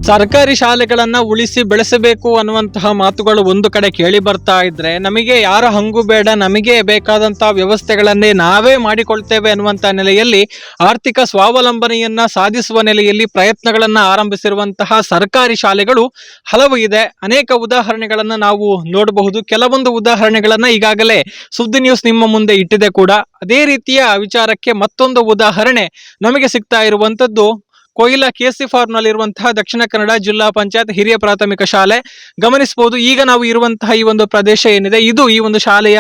ಸರ್ಕಾರಿ ಶಾಲೆಗಳನ್ನ ಉಳಿಸಿ ಬೆಳೆಸಬೇಕು ಅನ್ನುವಂತಹ ಮಾತುಗಳು ಒಂದು ಕಡೆ ಕೇಳಿ ಬರ್ತಾ ಇದ್ರೆ, ನಮಗೆ ಯಾರ ಹಂಗು ಬೇಡ, ನಮಗೆ ಬೇಕಾದಂತಹ ವ್ಯವಸ್ಥೆಗಳನ್ನೇ ನಾವೇ ಮಾಡಿಕೊಳ್ತೇವೆ ಅನ್ನುವಂತಹ ನೆಲೆಯಲ್ಲಿ ಆರ್ಥಿಕ ಸ್ವಾವಲಂಬನೆಯನ್ನ ಸಾಧಿಸುವ ನೆಲೆಯಲ್ಲಿ ಪ್ರಯತ್ನಗಳನ್ನ ಆರಂಭಿಸಿರುವಂತಹ ಸರ್ಕಾರಿ ಶಾಲೆಗಳು ಹಲವು ಇದೆ. ಅನೇಕ ಉದಾಹರಣೆಗಳನ್ನ ನಾವು ನೋಡಬಹುದು. ಕೆಲವೊಂದು ಉದಾಹರಣೆಗಳನ್ನ ಈಗಾಗಲೇ ಸುದ್ದಿ ನ್ಯೂಸ್ ನಿಮ್ಮ ಮುಂದೆ ಇಟ್ಟಿದೆ ಕೂಡ. ಅದೇ ರೀತಿಯ ವಿಚಾರಕ್ಕೆ ಮತ್ತೊಂದು ಉದಾಹರಣೆ ನಮಗೆ ಸಿಗ್ತಾ ಇರುವಂತದ್ದು ಕೊಯ್ಲಾ ಕೆಸಿ ಫಾರ್ಮ್ನಲ್ಲಿರುವಂತಹ ದಕ್ಷಿಣ ಕನ್ನಡ ಜಿಲ್ಲಾ ಪಂಚಾಯತ್ ಹಿರಿಯ ಪ್ರಾಥಮಿಕ ಶಾಲೆ. ಗಮನಿಸಬಹುದು, ಈಗ ನಾವು ಇರುವಂತಹ ಈ ಒಂದು ಪ್ರದೇಶ ಏನಿದೆ, ಇದು ಈ ಒಂದು ಶಾಲೆಯ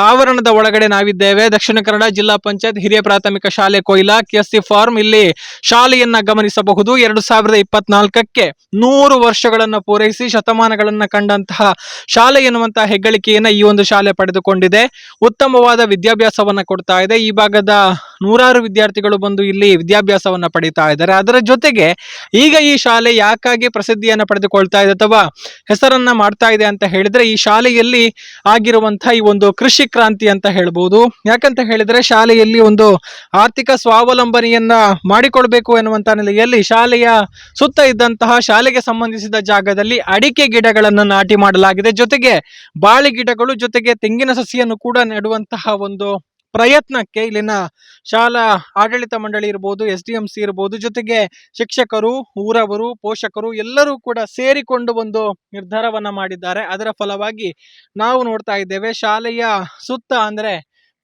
ಆವರಣದ ಒಳಗಡೆ ನಾವಿದ್ದೇವೆ. ದಕ್ಷಿಣ ಕನ್ನಡ ಜಿಲ್ಲಾ ಪಂಚಾಯತ್ ಹಿರಿಯ ಪ್ರಾಥಮಿಕ ಶಾಲೆ ಕೊಯ್ಲಾ ಕೆಸಿ ಫಾರ್ಮ್. ಇಲ್ಲಿ ಶಾಲೆಯನ್ನ ಗಮನಿಸಬಹುದು. 2024ಕ್ಕೆ 100 ವರ್ಷಗಳನ್ನ ಪೂರೈಸಿ ಶತಮಾನಗಳನ್ನ ಕಂಡಂತಹ ಶಾಲೆ ಎನ್ನುವಂತಹ ಹೆಗ್ಗಳಿಕೆಯನ್ನ ಈ ಒಂದು ಶಾಲೆ ಪಡೆದುಕೊಂಡಿದೆ. ಉತ್ತಮವಾದ ವಿದ್ಯಾಭ್ಯಾಸವನ್ನ ಕೊಡ್ತಾ ಇದೆ. ಈ ಭಾಗದ ನೂರಾರು ವಿದ್ಯಾರ್ಥಿಗಳು ಬಂದು ಇಲ್ಲಿ ವಿದ್ಯಾಭ್ಯಾಸವನ್ನ ಪಡಿತಾ ಇದ್ದಾರೆ. ಅದರ ಜೊತೆಗೆ ಈಗ ಈ ಶಾಲೆ ಯಾಕಾಗಿ ಪ್ರಸಿದ್ಧಿಯನ್ನ ಪಡೆದುಕೊಳ್ತಾ ಇದೆ ಅಥವಾ ಹೆಸರನ್ನ ಮಾಡ್ತಾ ಇದೆ ಅಂತ ಹೇಳಿದ್ರೆ, ಈ ಶಾಲೆಯಲ್ಲಿ ಆಗಿರುವಂತಹ ಈ ಒಂದು ಕೃಷಿ ಕ್ರಾಂತಿ ಅಂತ ಹೇಳ್ಬೋದು. ಯಾಕಂತ ಹೇಳಿದ್ರೆ ಶಾಲೆಯಲ್ಲಿ ಒಂದು ಆರ್ಥಿಕ ಸ್ವಾವಲಂಬನೆಯನ್ನ ಮಾಡಿಕೊಳ್ಬೇಕು ಎನ್ನುವಂತ ನೆಲೆಯಲ್ಲಿ ಶಾಲೆಯ ಸುತ್ತ ಇದ್ದಂತಹ ಶಾಲೆಗೆ ಸಂಬಂಧಿಸಿದ ಜಾಗದಲ್ಲಿ ಅಡಿಕೆ ಗಿಡಗಳನ್ನು ನಾಟಿ ಮಾಡಲಾಗಿದೆ. ಜೊತೆಗೆ ಬಾಳೆ ಗಿಡಗಳು, ಜೊತೆಗೆ ತೆಂಗಿನ ಸಸಿಯನ್ನು ಕೂಡ ನೆಡುವಂತಹ ಒಂದು ಪ್ರಯತ್ನಕ್ಕೆ ಇಲ್ಲಿನ ಶಾಲಾ ಆಡಳಿತ ಮಂಡಳಿ ಇರ್ಬೋದು, SDMC ಇರ್ಬೋದು, ಜೊತೆಗೆ ಶಿಕ್ಷಕರು, ಊರವರು, ಪೋಷಕರು ಎಲ್ಲರೂ ಕೂಡ ಸೇರಿಕೊಂಡು ಒಂದು ನಿರ್ಧಾರವನ್ನ ಮಾಡಿದ್ದಾರೆ. ಅದರ ಫಲವಾಗಿ ನಾವು ನೋಡ್ತಾ ಇದ್ದೇವೆ, ಶಾಲೆಯ ಸುತ್ತ ಅಂದ್ರೆ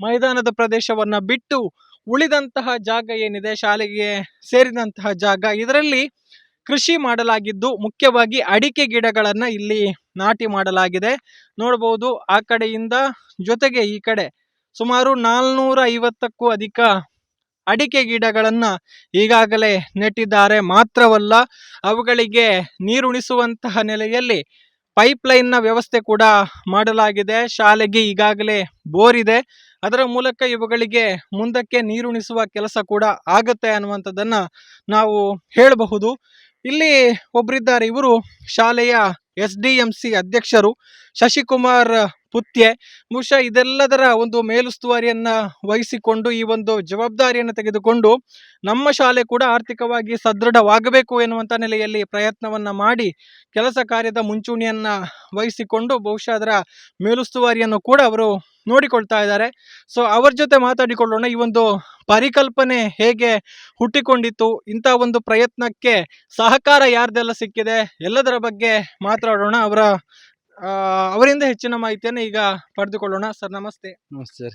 ಮೈದಾನದ ಪ್ರದೇಶವನ್ನ ಬಿಟ್ಟು ಉಳಿದಂತಹ ಜಾಗ ಏನಿದೆ, ಶಾಲೆಗೆ ಸೇರಿದಂತಹ ಜಾಗ, ಇದರಲ್ಲಿ ಕೃಷಿ ಮಾಡಲಾಗಿದ್ದು ಮುಖ್ಯವಾಗಿ ಅಡಿಕೆ ಗಿಡಗಳನ್ನ ಇಲ್ಲಿ ನಾಟಿ ಮಾಡಲಾಗಿದೆ. ನೋಡಬಹುದು ಆ ಕಡೆಯಿಂದ, ಜೊತೆಗೆ ಈ ಕಡೆ ಸುಮಾರು 450ಕ್ಕೂ ಅಧಿಕ ಅಡಿಕೆ ಗಿಡಗಳನ್ನ ಈಗಾಗಲೇ ನೆಟ್ಟಿದ್ದಾರೆ. ಮಾತ್ರವಲ್ಲ, ಅವುಗಳಿಗೆ ನೀರುಣಿಸುವಂತಹ ನೆಲೆಯಲ್ಲಿ ಪೈಪ್ ಲೈನ್ ನ ವ್ಯವಸ್ಥೆ ಕೂಡ ಮಾಡಲಾಗಿದೆ. ಶಾಲೆಗೆ ಈಗಾಗಲೇ ಬೋರ್ ಇದೆ. ಅದರ ಮೂಲಕ ಇವುಗಳಿಗೆ ಮುಂದಕ್ಕೆ ನೀರುಣಿಸುವ ಕೆಲಸ ಕೂಡ ಆಗುತ್ತೆ ಅನ್ನುವಂಥದ್ದನ್ನ ನಾವು ಹೇಳಬಹುದು. ಇಲ್ಲಿ ಒಬ್ಬರಿದ್ದಾರೆ, ಇವರು ಶಾಲೆಯ SDMC ಅಧ್ಯಕ್ಷರು ಶಶಿಕುಮಾರ್ ಪುತ್ಯೆ. ಬಹುಶಃ ಇದೆಲ್ಲದರ ಒಂದು ಮೇಲುಸ್ತುವಾರಿಯನ್ನ ವಹಿಸಿಕೊಂಡು ಈ ಒಂದು ಜವಾಬ್ದಾರಿಯನ್ನು ತೆಗೆದುಕೊಂಡು ನಮ್ಮ ಶಾಲೆ ಕೂಡ ಆರ್ಥಿಕವಾಗಿ ಸದೃಢವಾಗಬೇಕು ಎನ್ನುವಂತ ನೆಲೆಯಲ್ಲಿ ಪ್ರಯತ್ನವನ್ನ ಮಾಡಿ ಕೆಲಸ ಕಾರ್ಯದ ಮುಂಚೂಣಿಯನ್ನ ವಹಿಸಿಕೊಂಡು ಬಹುಶಃ ಅದರ ಮೇಲುಸ್ತುವಾರಿಯನ್ನು ಕೂಡ ಅವರು ನೋಡಿಕೊಳ್ತಾ ಇದ್ದಾರೆ. ಸೊ ಅವರ ಜೊತೆ ಮಾತಾಡಿಕೊಳ್ಳೋಣ. ಈ ಒಂದು ಪರಿಕಲ್ಪನೆ ಹೇಗೆ ಹುಟ್ಟಿಕೊಂಡಿತ್ತು, ಇಂಥ ಒಂದು ಪ್ರಯತ್ನಕ್ಕೆ ಸಹಕಾರ ಯಾರ್ದೆಲ್ಲ ಸಿಕ್ಕಿದೆ, ಎಲ್ಲದರ ಬಗ್ಗೆ ಮಾತಾಡೋಣ. ಅವರಿಂದ ಹೆಚ್ಚಿನ ಮಾಹಿತಿಯನ್ನು ಈಗ ಪಡೆದುಕೊಳ್ಳೋಣ. ಸರ್ ನಮಸ್ತೆ. ನಮಸ್ತೆ.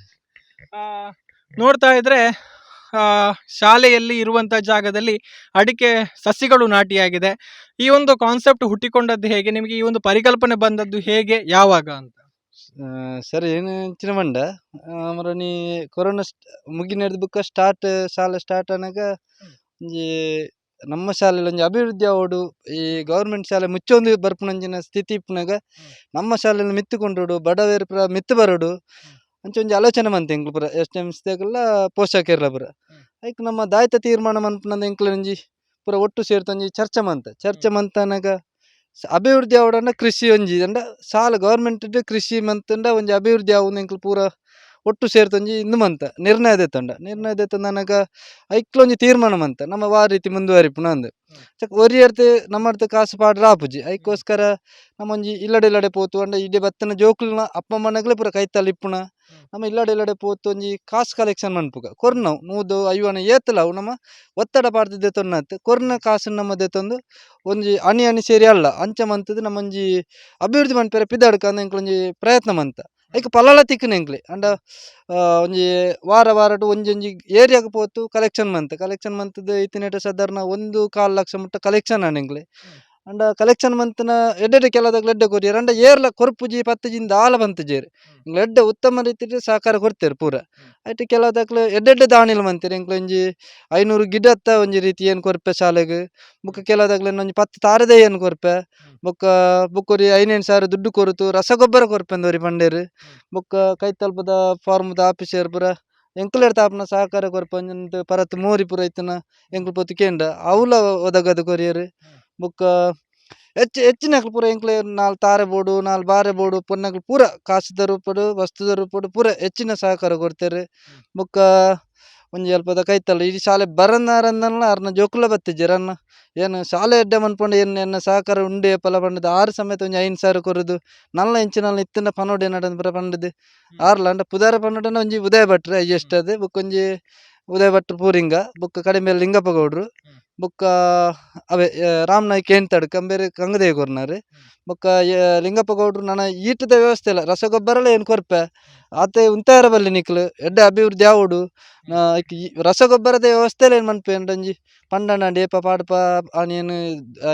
ನೋಡ್ತಾ ಇದ್ರೆ ಶಾಲೆಯಲ್ಲಿ ಇರುವಂತಹ ಜಾಗದಲ್ಲಿ ಅಡಿಕೆ ಸಸಿಗಳು ನಾಟಿಯಾಗಿದೆ. ಈ ಒಂದು ಕಾನ್ಸೆಪ್ಟ್ ಹುಟ್ಟಿಕೊಂಡದ್ದು ಹೇಗೆ, ನಿಮಗೆ ಈ ಒಂದು ಪರಿಕಲ್ಪನೆ ಬಂದದ್ದು ಹೇಗೆ, ಯಾವಾಗ ಅಂತ? ಸರಿ, ಏನು ಹೆಚ್ಚಿನ ಮಂಡ ಮರನಿ ಕೊರೋನಾ ಮುಗಿ ನಡೆದ ಬುಕ್ಕ ಶಾಲೆ ಸ್ಟಾರ್ಟ್ ಅನ್ನಾಗ ಒಂಜಿ ನಮ್ಮ ಶಾಲೆಯಲ್ಲಿ ಒಂಜಿ ಅಭಿವೃದ್ಧಿ ಆವೋಡು ಈ ಗೌರ್ಮೆಂಟ್ ಶಾಲೆ ಮುಚ್ಚೊಂದು ಬರ್ಪುನಂಚಿನ ಸ್ಥಿತಿ ಇಪ್ಪನಾಗ ನಮ್ಮ ಶಾಲೆಯಲ್ಲಿ ಮಿತ್ತುಕೊಂಡೋಡು ಬಡವೇರು ಪುರ ಮಿತ್ತು ಬರೋಡು ಅಂಚ ಒಂಜಿ ಆಲೋಚನೆ ಮಂತೆ ಎಂಕ್ಲು ಪುರ SDMC ಪೋಷಕರ್ಲ ಪುರ ಐಕ್ ನಮ್ಮ ದಾಯ್ತ ತೀರ್ಮಾನ ಮನ್ಪುನಂದ ಎಂಕ್ಲು ಒಂಜಿ ಪುರ ಒಟ್ಟು ಸೇರ್ತೊಂಜಿ ಚರ್ಚೆ ಮಂತನಾಗ ಅಭಿವೃದ್ಧಿ ಆವಡಂಡ ಕೃಷಿ ಒಂಜಿ ಅಂಡ ಸಾಲ ಗೌರ್ಮೆಂಟ್ ಕೃಷಿ ಮಂತಂಡ ಒಂಜಿ ಅಭಿವೃದ್ಧಿ ಆവുന്ന ಎಂಕ್ಲು ಪೂರ ಒಟ್ಟು ಸೇರ್ತೊಂಜಿ ಇಂದು ಮಂತ ನಿರ್ಣಯ ದೆತ್ತಂಡನಗ ಐಕ್ಲೊಂಜಿ ತೀರ್ಮಾನ ಮಂತ ನಮ್ಮ ವಾ ರೀತಿ ಮುಂದುವರಿಪುನ ಅಂದ್ ಒರಿಯರ್ತೆ ನಮ್ಮರ್ತ ಕಾಸು ಪಾಡ್ರ ಆಪುಜಿ. ಐಕೋಸ್ಕರ ನಮ್ಮೊಂಜಿ ಇಲ್ಲಡೆ ಪೋತು ಅಂಡ ಇಡೆ ಬತ್ತನ ಜೋಕುಲ್ನ ಅಪ್ಪ ಅಮ್ಮನಗ್ಲೆ ಪೂರ ಕೈತಲ್ ಇಪ್ಪುನ ನಮ್ಮ ಇಲ್ಲಡೆ ಪೋತು ಒಂಜಿ ಕಾಸು ಕಲೆಕ್ಷನ್ ಮನ್ಪುಗ ಕೊರ್ನವು 100-50 ಏತಲವು ನಮ್ಮ ಒತ್ತಡ ಪಾಡ್ದು ದೆತೊನ್ನತ್ ಕೊರ್ನ ಕಾಸು ನಮ್ಮ ದೆತೊಂದು ಒಂಜಿ ಅಣಿ ಸೇರಿ ಅಲ್ಲ ಅಂಚ ಮಂತದ್ದು ನಮ್ಮೊಂಜಿ ಅಭಿವೃದ್ಧಿ ಮನ್ಪೆರೆ ಪಿದಾಡ್ಕ ಅಂದ ಎಂಕ್ಲೊಂಜಿ ಪ್ರಯತ್ನ ಮಂತ ಐಕ್ ಪಲಾಲ ತಿಕ್ಕನ ಎಂಕ್ಲೆ ಅಂಡ ಒಂಜಿ ವಾರ ಒಂಜೊಂಜಿ ಏರಿಯಾಗ ಪೋತು ಕಲೆಕ್ಷನ್ ಮಂತದ್ದು ಇತ್ತಿನೇಟ ಸಾಧಾರಣ 1.25 ಲಕ್ಷ ಮುಟ್ಟ ಕಲೆಕ್ಷನ್ ಎಂಕ್ಲೆ ಅಂಡ ಕಲೆಕ್ಷನ್ ಮಂತನ ಎಡ್ಡೆ ಕೆಲದಾಗ ಎಡ್ಡೆ ಕೊರಿಯರ್ ಅಂಡ ಏರ್ಲ ಕೊರ್ಪುಜಿ ಪತ್ತಜಿಂದ ಆಲ ಬಂತಜೇರು ಎಡ್ಡೆ ಉತ್ತಮ ರೀತಿ ಸಹಕಾರ ಕೊಡ್ತೇರು ಪೂರ. ಐಟ್ ಕೆಲವದಾಗ್ಲ ಎಡ್ಡೆ ದಾಣಿಲ್ ಮಂತೇರಿ ಎಂಕ್ಲ ಒಂಜಿ 500 ಗಿಡತ್ತ ಒಂಜಿ ರೀತಿ ಏನು ಕೊರ್ಪೆ ಶಾಲೆಗೆ ಬುಕ್ಕ ಕೆಲವದಾಗ್ಲ ಒಂಜಿ 10 ತಾರದೆ ಏನು ಕೊರ್ಪೆ ಬುಕ್ಕೊರಿ 5,000 ದುಡ್ಡು ಕೊರುತು ರಸಗೊಬ್ಬರ ಕೊರ್ಪೆಂದೋರಿ ಪಂಡೇರು ಬುಕ್ಕ ಕೈತಲ್ಪದ ಫಾರ್ಮದ ಆಫೀಸರ್ ಪುರ ಎಂಕ್ಲೆಡ್ ತಾಪನ ಸಹಕಾರ ಕೊರ್ಪಂಜ ಪರತ್ ಮೋರಿ ಪುರ ಇತ್ತನ ಎಂಕ್ಲು ಪೊತ್ತು ಕೇಂಡ ಅವಲ ಒದಗದು ಕೊರಿಯರ್ ಬುಕ್ಕ ಹೆಚ್ಚಿನ ಪೂರ ಎಂಕ್ಲೆ 4 ತಾರೆ ಬೋಡು 4 ಬಾರೆ ಬೋಡು ಪೊನ್ನಕ್ಲು ಪೂರ ಕಾಸುದ ರೂಪಡು ವಸ್ತುದ ರೂಪಡು ಪೂರ ಹೆಚ್ಚಿನ ಸಹಕಾರ ಕೊಡ್ತಾರೆ. ಬುಕ್ಕ ಒಂಜಿ ಅಲ್ಪದ ಕೈತಲ್ಲ ಈ ಶಾಲೆ ಬರನ್ನಾರಂದಲ್ಲ ಅರ್ನ ಜೋಕುಲ ಬತ್ತಿಜ್ಜಿ ಏನು ಶಾಲೆ ಎಡ್ಡೆ ಮನ್ಪಂಡು ಏನು ಎನ್ನ ಸಹಕಾರ ಉಂಡೆ ಪಲ ಪಂಡದು ಆರು ಸಮೇತ ಒಂಜಿ 5,000 ಕೊರದು ನಲ್ಲ ಇಂಚಿನಲ್ಲ ಇತ್ತಿನ ಪನೋಡೆ ನಡನ್ ಪುರ ಪಂಡದು ಆರ್ಲ ಅಂಡ ಪುದಾರ ಪನ್ನಡನ ಒಂಜಿ ಉದಯ ಭಟ್ರು ಎಷ್ಟದು ಬುಕ್ ಒಂಜಿ ಉದಯ ಭಟ್ರು ಪೂರಿಂಗ ಬುಕ್ ಕಡಿಮೆ ಲಿಂಗಪ್ಪ ಗೌಡ್ರು ಬುಕ್ಕ ಅವೇ ರಾಮ್ ನಾಯ್ಕ ಎಂತಾಡು ಕಂಬೇರೆ ಕಂಗದೇ ಕೊರ್ನಾರು ಬೊಕ್ಕ ಲಿಂಗಪ್ಪ ಗೌಡ್ರು ನನ್ನ ಈಟದ ವ್ಯವಸ್ಥೆ ಇಲ್ಲ ರಸಗೊಬ್ಬರಲ ಏನು ಕೊರ್ಪೆ ಆತೆ ಉಂತಾರ ಬಲ್ಲಿ ನಿಕ್ಲು ಎಡ್ಡೆ ಅಭಿವೃದ್ಧಿ ಆವಡು ರಸಗೊಬ್ಬರದ ವ್ಯವಸ್ಥೆ ಏನು ಮನ್ಪೆ ಒಂಜಿ ಪಂಡನ ಡೇಪ ಪಾಡ್ಪ ಆನೇನು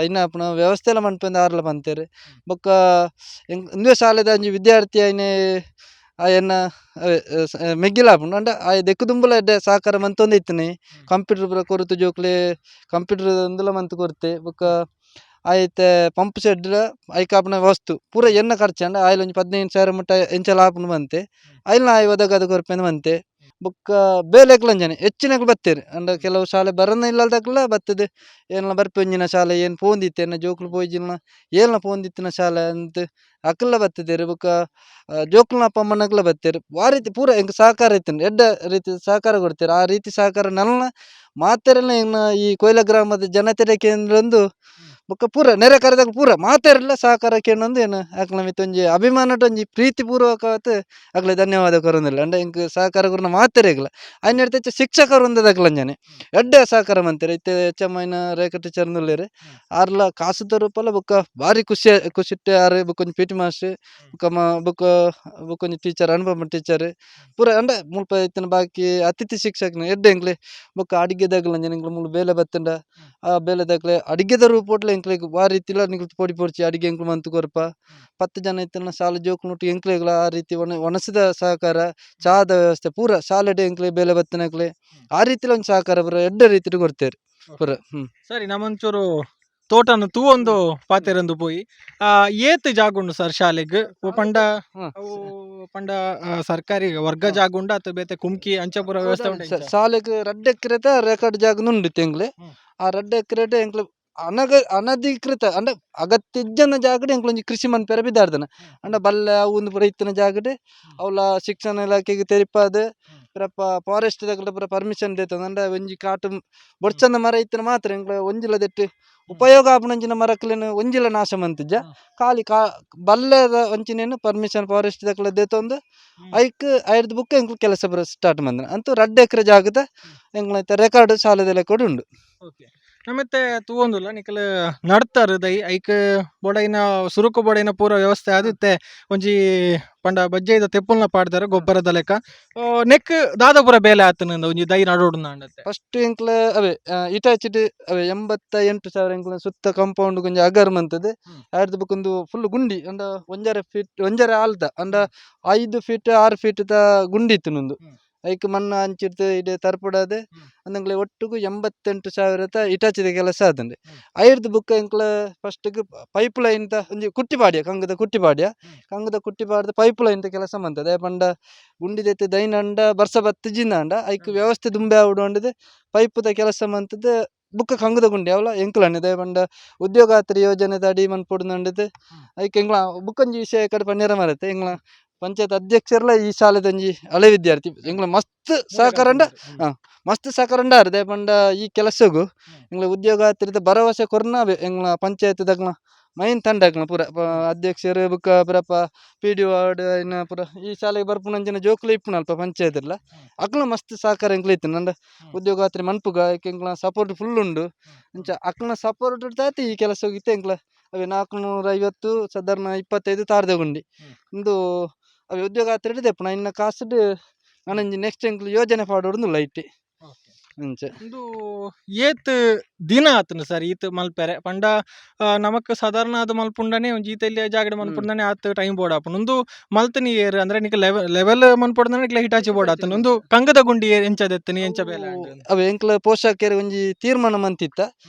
ಇನ್ನ ವ್ಯವಸ್ಥೆ ಎಲ್ಲ ಮನ್ಪೆಂದು ಆರ್ಲ ಬಂತೇರು ಬೊಕ್ಕ ಇಂದು ಶಾಲೆದ ಒಂಜಿ ವಿದ್ಯಾರ್ಥಿ ಆಯ್ನೆ ಎನ್ನ ಮೆಗ್ಗಿಲಾಪುಂಡು ಅಂಡ ಆ ದೆಕ್ಕು ದುಂಬುಲ ಎಡ್ಡೆ ಸಹಕಾರ ಮಂತೊಂದು ಇತ್ತನೆ ಕಂಪ್ಯೂಟರ್ ಪೂರ ಕೊರುತು ಜೋಕ್ಲೆ ಕಂಪ್ಯೂಟರ್ ಒಂದುಲ ಮಂತ್ ಕೊರ್ತೆ ಬೊಕ್ಕ ಆಯ್ತು ಪಂಪ್ ಸೆಡ್ ಐಕಾಪುನ ವಸ್ತು ಪೂರ ಎನ್ನ ಖರ್ಚು ಅಂಡ ಆಯ್ಲ ಒಂಜಿ 15,000 ಮುಟ್ಟ ಎಂಚಲ ಆಪುಂಡು ಮಂತೆ ಆಯ್ಲ ಆಯ್ ಒದಗದು ಕೊರ್ಪೆಂದು ಮಂತೆ ಬೊಕ್ಕ ಬೇಲೆಕ್ಲಂಜನೆ ಹೆಚ್ಚಿನಕ್ಲು ಬತ್ತೇರು ಅಂಡ ಕೆಲವು ಶಾಲೆ ಬರನ್ನ ಇಲ್ಲದಕ್ಲ ಬತ್ತದು ಏನ ಬರ್ಪೆ ಒಂಜಿನ ಶಾಲೆ ಏನು ಪೋಂದಿತ್ತೆ ಎನ್ನ ಜೋಕ್ಲು ಪೋಯ್ಜಿಲ್ನ ಏಲ್ನ ಪೋಂದಿತ್ತಿನ ಶಾಲೆ ಅಂತ ಅಕ್ಲ ಬತ್ತದೇರು ಬೊಕ್ಕ ಜೋಕ್ಲನ ಅಪ್ಪ ಅಮ್ಮನಕ್ಲ ಬತ್ತೇರು ಆ ರೀತಿ ಪೂರ ಎಂಕ್ ಸಹಕಾರ ಇತ್ತಂಡು ಎಡ್ಡೆ ರೀತಿ ಸಹಕಾರ ಕೊಡ್ತೇರು ಆ ರೀತಿ ಸಹಕಾರ ನಲ್ನ ಮಾತೆರೆಲ್ಲ ಇನ್ನ ಈ ಕೊಯ್ಲ ಗ್ರಾಮದ ಜನತೆಡೆ ಕೇಂದ್ರ ಒಂದು ಬೊಕ್ಕ ಪೂರ ನೆರೆ ಕರೆದಾಗ ಪೂರ ಮಾತೆರೆಲ್ಲ ಸಹಕಾರ ಕೇಂದ್ರ ಏನು ಅಕ್ಲ ಮಿತ್ ಒಂಜಿ ಅಭಿಮಾನಟ ಒಂಜಿ ಪ್ರೀತಿ ಪೂರ್ವಕವಾತ್ ಅಕ್ಲೆ ಧನ್ಯವಾದ ಕೊರೊಂದಿಲ್ಲ ಅಂಡ ಇಂಕ್ ಸಹಕಾರ ಕೊರ್ನ ಮಾತೆರೆಗ್ಲ ಅಯ್ನ ಹಿಡ್ತ ಶಿಕ್ಷಕರು ಒಂದದಕ್ಲಂಜನೆ ಎಡ್ಡೆ ಸಹಕಾರ ಮಂತೆರ್ ಇತ್ತೆ ಹೆಚ್ಚಮ್ಮಯ್ಯನ ರೇಖಾ ಟೀಚರ್ ನುಲ್ಲೆರ್ ಆರ್ಲ ಕಾಸು ತರುಪಲ ಬೊಕ್ಕ ಬಾರಿ ಖುಷಿಟ್ಟೆ ಆರು ಬೊಕ್ಕ ಒಂಜಿ ಪಿಟಿ ಮಾಸ್ಟರ್ ಬೊಕ್ಕ ಒಂಜಿ ಟೀಚರ್ ಅನುಪಮ ಟೀಚರ್ ಪೂರ ಅಂಡ ಮುಲ್ಪ ಇತ್ತಿನ ಬಾಕಿ ಅತಿಥಿ ಶಿಕ್ಷಕನ ಎಡ್ಡೆ ಎಂಕ್ಲೆ ಬೊಕ್ಕ ಅಡಿಗೆದಾಗ್ಲಂಜನೆ ಎಂಕ್ಲೆ ಮುಳು ಬೇಲೆ ಬತ್ತಂಡ ಆ ಬೇಲೆದಾಗ್ಲೆ ಅಡಿಗೆದ ರೂಪೋಟ್ಲ ಎಂಕ್ಲೆಗ್ ಆ ರೀತಿಲ ನಿಕ್ಲು ಪೊಡಿ ಪೊಡ್ಚಿ ಅಡಿಗೆ ಎಂಕ್ಲು ಮಂತು ಕೊರ್ಪ 10 ಜನ ಇತ್ತಿನ ಶಾಲೆ ಜೋಕ್ಲುಂಟು ಎಂಕ್ಲೆಗ್ಲ ಆ ರೀತಿ ಒಣಸಿದ ಸಹಕಾರ ಚಾದ ವ್ಯವಸ್ಥೆ ಪೂರ ಶಾಲೆಡೆ ಎಂಕ್ಲೆ ಬೇಲೆ ಬತ್ತನಕ್ಲೆ ಆ ರೀತಿಲ ಒಂದು ಸಹಕಾರ ಪೂರ ಎಡ್ಡೆ ರೀತಿ ಕೊಡ್ತೇರು ಪೂರ ಸರಿ ನಮ್ಮಂಚೂರು ತೋಟನು ತೂ ಒಂದು ಪಾತೆರಂದು ಪೋಯಿ ಏತ್ ಜಾಗುಂಡು ಸರ್ ಶಾಲೆಗ್ ಪಂಡ ಅವು ಪಂಡ ಸರ್ಕಾರಿ ವರ್ಗ ಜಾಗುಂಡ ಅತ್ತ ಬೇತೆ ಕುಮ್ಕಿ ಅಂಚಪುರ ವ್ಯವಸ್ಥೆ ಉಂಟು ಶಾಲೆಗ್ 2 ಎಕರೆತ ರೆಕಾರ್ಡ್ ಜಾಗ ಉಂಡು ಎಂಕ್ಲೆ ಆ 2 ಎಕರೆಟ ಎಂಕ್ಲೆ ಅನಧಿಕೃತ ಅಂಡ ಅಗತ್ಯಜ್ಜನ ಜಾಗಡೆ ಎಂಕ್ಲೊಂಜಿ ಕೃಷಿ ಮನ್ಪೆರ ಬಿದ್ದಾರ್ದನ ಅಂಡ ಬಲ್ಲೆ ಅವು ಪೂರ ಇತ್ತಿನ ಜಾಗಡೆ ಅವಲ ಶಿಕ್ಷಣ ಇಲಾಖೆಗೆ ತೆರಿಪಾದ ಪೂರಪ್ಪ ಫಾರೆಸ್ಟ್ ದಾಗಲ ಪೂರ ಪರ್ಮಿಷನ್ ದೇತಂದ ಅಂಡ ಒಂಜಿ ಕಾಟು ಬೊಡ್ಚಂದ ಮರ ಇತ್ತಿನ ಮಾತ್ರ ಎಂಕ್ಲ ಒಂಜಿಲ ದೆಟ್ಟು ಉಪಯೋಗ ಆಪುನಂಚಿನ ಮರಕ್ಲೆನ್ ಒಂಜಿಲ ನಾಶ ಮಂತಿಜ್ಜ ಖಾಲಿ ಬಲ್ಲೆದ ಒಂಚಿನೇನು ಪರ್ಮಿಷನ್ ಫಾರೆಸ್ಟ್ ದಾಗಲ ದೇತೊಂದು ಐಕ್ ಐರ್ದ ಬುಕ್ ಎಂಕ್ಲು ಕೆಲಸ ಪೂರ ಸ್ಟಾರ್ಟ್ ಮಂದನ ಅಂತೂ 2 ಎಕರೆ ಜಾಗದ ಎಂಕ್ಲ ರೆಕಾರ್ಡ್ ಶಾಲೆದ ಲೆಕ್ಕ ಉಂಡು. ನಮ್ಮತ್ತೆ ತೂವೊಂದುಲ್ಲ ನಿಕಲ್ ನಡ್ತಾರು ದೈ ಐಕ್ ಬೊಡೈನ ಸುರುಕು ಬೊಡೈನ ಪೂರ ವ್ಯವಸ್ಥೆ ಆದಿತ್ತೆ ಒಂಜಿ ಪಂಡ ಬಜ್ಜೆದ ತೆಪ್ಪುಲ್ನ ಪಾಡ್ದಾರ ಗೊಬ್ಬರದ ಲೆಕ್ಕ ನೆಕ್ ದಾದ ಪೂರ ಬೇಲೆ ಆತನ ಒಂಜಿ ದೈ ನಡೋಡು ಅಂಡತ್ತೆ ಫಸ್ಟ್ ಎಂಕ್ಲ ಅವೇ ಇಟಾಚಿಟ್ ಅವೇ 88,000 ಎಂಕ್ಲ ಸುತ್ತ ಕಾಂಪೌಂಡ್ ಕೊಂಚ ಅಗರ್ ಮಂತದೆ ಆಯ್ದ ಬುಕ್ಕೊಂದು ಫುಲ್ ಗುಂಡಿ ಅಂಡ 1.5 ಫೀಟ್ 1.5 ಆಲ್ದ ಅಂಡ 5 ಫೀಟ್ 6 ಫೀಟ್ ದ ಗುಂಡಿ ಇತ್ತು ಐಕ್ ಮಣ್ಣು ಹಂಚಿಡ್ದು ಇಡೆ ತರ್ಪುಡಾದೆ ಅಂದಂಗ್ಲೆ ಒಟ್ಟುಗು 88,000 ಇಟಾಚಿದ ಕೆಲಸ ಆದಂಡೆ ಐರ್ದ ಬುಕ್ಕ ಎಂಕ್ಲ ಫಸ್ಟ್ಗ್ ಪೈಪ್ ಲೈನ್ ಒಂಜಿ ಕುಟ್ಟಿಪಾಡ್ಯ ಕಂಗದ ಕುಟ್ಟಿಪಾಡ್ದ ಪೈಪ್ ಲೈನ್ ಕೆಲಸ ಮಂತದೆ ಪಂಡ ಗುಂಡಿ ದೆತ್ತೆ ದೈನಂಡ ಬರ್ಸ ಬತ್ತಿಜಿಂದ ಅಂಡ ಐಕ್ ವ್ಯವಸ್ಥೆ ದುಂಬೆ ಆವಡು ಅಂಡದೆ ಪೈಪ್ ದ ಕೆಲಸ ಮಂತದೆ ಬುಕ್ಕ ಕಂಗದ ಗುಂಡಿ ಅವಲ ಎಂಕ್ಲಣ್ಣದೆ ಪಂಡ ಉದ್ಯೋಗಾತ್ರಿ ಯೋಜನೆದ ಅಡಿ ಮನ್ಪೊಡು ಐಕ್ ಎಂಕ್ಲ ಬುಕ್ಕೊಂಜಿ ವಿಷಯ ಕಡೆ ಪನ್ನೆರ ಮರತೆ ಎಂಕ್ಲ ಪಂಚಾಯತ್ ಅಧ್ಯಕ್ಷರ್ಲ ಈ ಶಾಲೆದಂಜಿ ಹಳೆ ವಿದ್ಯಾರ್ಥಿ ಎಂಗ್ಲ ಮಸ್ತ್ ಸಹಕಾರ ಆರ್ದೆ ಪಂಡ ಈ ಕೆಲಸಗು ಎಂಗ್ಲ ಉದ್ಯೋಗಾತ್ರಿದ ಭರವಸೆ ಕೊರ್ನಾವೆ ಎಂಗ್ಲ ಪಂಚಾಯತ್ ದಾಗ್ಲ ಮೈನ್ ತಂಡ ಪೂರ ಅಧ್ಯಕ್ಷರು ಬುಕ್ಕ ಪೂರಪ್ಪ PDO ವಾರ್ಡ್ ಇನ್ನ ಪೂರ ಈ ಶಾಲೆಗೆ ಬರ್ಪುನಂಚಿನ ಜೋಕ್ಲು ಇಪ್ಪುನಲ್ಪ ಪಂಚಾಯತ್ಲ ಅಕ್ಲ ಮಸ್ತ್ ಸಹಕಾರ ಎಂಕ್ಲ ಇತ್ತು ನಂದ ಉದ್ಯೋಗಾತ್ರಿ ಮನ್ಪುಗ ಎಂಕ್ಲ ಸಪೋರ್ಟ್ ಫುಲ್ ಉಂಡು ಅಂಚ ಅಕ್ಲ ಸಪೋರ್ಟ್ ತಾತಿ ಈ ಕೆಲಸ ಹೋಗಿತ್ತು ಎಂಕ್ಲ ಅವೇ 450 ಸಾಧಾರಣ 25 ತಾರ್ದ ಗುಂಡಿ ಇಂದು ಅವೆ ಉದ್ಯೋಗಾತ್ರಿ ದೆಪ್ಪುನ ಇನ್ನ ಕಾಸುಡ್ ನನಂಜಿ ನೆಕ್ಸ್ಟ್ ಎಂಕ್ಲು ಯೋಜನೆ ಪಾಡೋಡು ಲೈಟ್ ಅಂಚೆ ಇಂದು ಏತ್ ದಿನ ಆತನ ಸರ್ ಈತ್ ಮಲ್ಪೆರೆ ಪಂಡ ನಮಕ್ ಸಾಧಾರಣ ಅದು ಮಲ್ಪುಂಡನೆ ಒಂಜಿ ಈತೆಲ್ಯ ಜಾಗಡೆ ಮಲ್ಪುಂಡನೆ ಆತ್ ಟೈಮ್ ಬೋರ್ಡ್ ಆಪುಂಡು ಒಂದು ಮಲ್ತನಿ ಏರ್ ಅಂದ್ರೆ ನಿಕ ಲೆವೆಲ್ ಮನ್ಪೊಡ್ದನೆ ನಿಕ್ಲ ಹಿಟಾಚಿ ಬೋರ್ಡ್ ಆತನ ಒಂದು ಕಂಗದ ಗುಂಡಿ ಎಂಚದೆತ್ತನಿ ಎಂಚ ಬೇಲೆ ಅವೆ ಎಂಕ್ಲ ಪೋಷಕರು ಒಂಜಿ ತೀರ್ಮಾನ ಮಂತಿತ್ತ